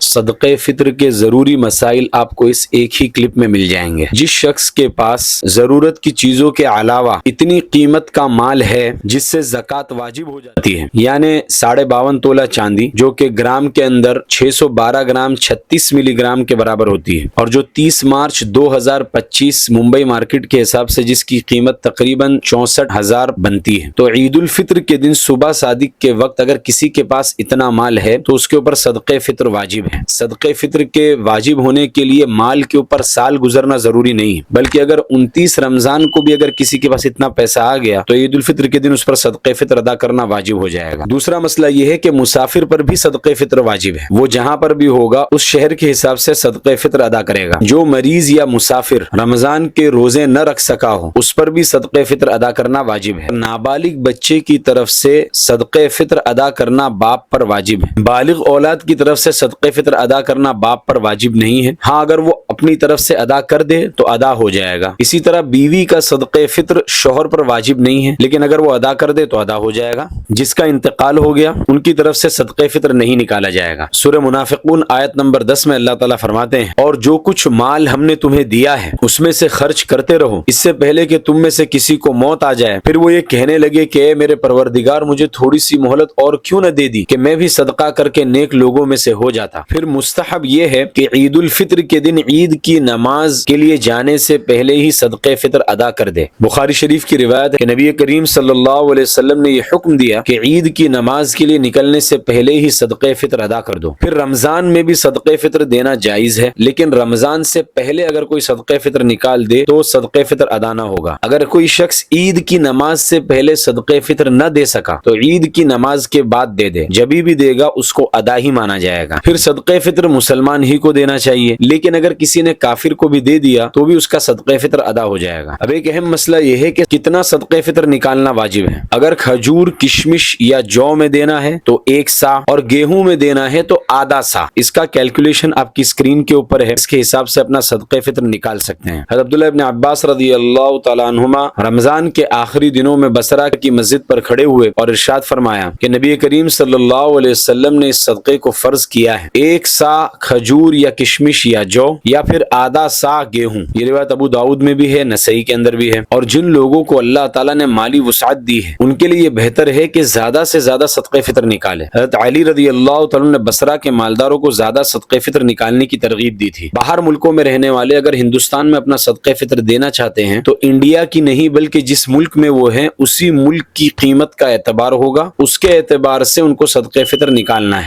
صدقے فطر کے ضروری مسائل آپ کو اس ایک ہی کلپ میں مل جائیں گے۔ جس شخص کے پاس ضرورت کی چیزوں کے علاوہ اتنی قیمت کا مال ہے جس سے زکوٰۃ واجب ہو جاتی ہے، یعنی 52.5 تولہ چاندی جو کہ گرام کے اندر 612 گرام 36 ملی گرام کے برابر ہوتی ہے، اور جو 30 مارچ 2025 ممبئی مارکیٹ کے حساب سے جس کی قیمت تقریباً 64,000 بنتی ہے، تو عید الفطر کے دن صبح صادق کے وقت اگر کسی کے پاس اتنا مال ہے تو اس کے اوپر صدقے فطر واجب ہے۔ صدقے فطر کے واجب ہونے کے لیے مال کے اوپر سال گزرنا ضروری نہیں ہے، بلکہ اگر 29 رمضان کو بھی اگر کسی کے پاس اتنا پیسہ آ گیا تو عید الفطر کے دن اس پر صدقے فطر ادا کرنا واجب ہو جائے گا۔ دوسرا مسئلہ یہ ہے کہ مسافر پر بھی صدقے فطر واجب ہے، وہ جہاں پر بھی ہوگا اس شہر کے حساب سے صدقے فطر ادا کرے گا۔ جو مریض یا مسافر رمضان کے روزے نہ رکھ سکا ہو اس پر بھی صدقے فطر ادا کرنا واجب ہے۔ نابالغ بچے کی طرف سے صدقے فطر ادا کرنا باپ پر واجب ہے۔ بالغ اولاد کی طرف سے صدقے فطر ادا کرنا باپ پر واجب نہیں ہے، ہاں اگر وہ اپنی طرف سے ادا کر دے تو ادا ہو جائے گا۔ اسی طرح بیوی کا صدقے فطر شوہر پر واجب نہیں ہے، لیکن اگر وہ ادا کر دے تو ادا ہو جائے گا۔ جس کا انتقال ہو گیا ان کی طرف سے صدقے فطر نہیں نکالا جائے گا۔ سورہ منافقون آیت نمبر 10 میں اللہ تعالیٰ فرماتے ہیں، اور جو کچھ مال ہم نے تمہیں دیا ہے اس میں سے خرچ کرتے رہو اس سے پہلے کہ تم میں سے کسی کو موت آ جائے، پھر وہ یہ کہنے لگے کہ اے میرے پروردگار مجھے تھوڑی سی مہلت اور کیوں نہ دے دی کہ میں بھی صدقہ کر کے نیک لوگوں میں سے ہو جاتا۔ پھر مستحب یہ ہے کہ عید الفطر کے دن عید کی نماز کے لیے جانے سے پہلے ہی صدقے فطر ادا کر دے۔ بخاری شریف کی روایت ہے کہ نبی کریم صلی اللہ علیہ وسلم نے یہ حکم دیا کہ عید کی نماز کے لیے نکلنے سے پہلے ہی صدقے فطر ادا کر دو۔ پھر رمضان میں بھی صدقے فطر دینا جائز ہے، لیکن رمضان سے پہلے اگر کوئی صدقے فطر نکال دے تو صدقے فطر ادا نہ ہوگا۔ اگر کوئی شخص عید کی نماز سے پہلے صدقے فطر نہ دے سکا تو عید کی نماز کے بعد دے دے، جبھی بھی دے گا اس کو ادا ہی مانا جائے گا۔ پھر صدقے فطر مسلمان ہی کو دینا چاہیے، لیکن اگر کسی نے کافر کو بھی دے دیا تو بھی اس کا صدقے فطر ادا ہو جائے گا۔ اب ایک اہم مسئلہ یہ ہے کہ کتنا صدقے فطر نکالنا واجب ہے۔ اگر کھجور، کشمش یا جو میں دینا ہے تو 1 سا، اور گیہوں میں دینا ہے تو آدھا سا۔ اس کا کیلکولیشن آپ کی اسکرین کے اوپر ہے، اس کے حساب سے اپنا صدقے فطر نکال سکتے ہیں۔ حضرت عبداللہ ابن عباس رضی اللہ تعالیٰ عنہما رمضان کے آخری دنوں میں بصرہ کی مسجد پر کھڑے ہوئے اور ارشاد فرمایا کہ نبی کریم صلی اللہ علیہ وسلم نے اس صدقے کو فرض کیا ہے، 1 سا کھجور یا کشمش یا جو، یا پھر آدھا سا گیہوں۔ یہ روایت ابو داؤد میں بھی ہے، نسائی کے اندر بھی ہے۔ اور جن لوگوں کو اللہ تعالیٰ نے مالی وسعت دی ہے ان کے لیے یہ بہتر ہے کہ زیادہ سے زیادہ صدقے فطر نکالے۔ حضرت علی رضی اللہ تعالیٰ نے بصرہ کے مالداروں کو زیادہ صدقے فطر نکالنے کی ترغیب دی تھی۔ باہر ملکوں میں رہنے والے اگر ہندوستان میں اپنا صدقے فطر دینا چاہتے ہیں تو انڈیا کی نہیں بلکہ جس ملک میں وہ ہیں اسی ملک کی قیمت کا اعتبار ہوگا، اس کے اعتبار سے ان کو صدقے فطر نکالنا ہے۔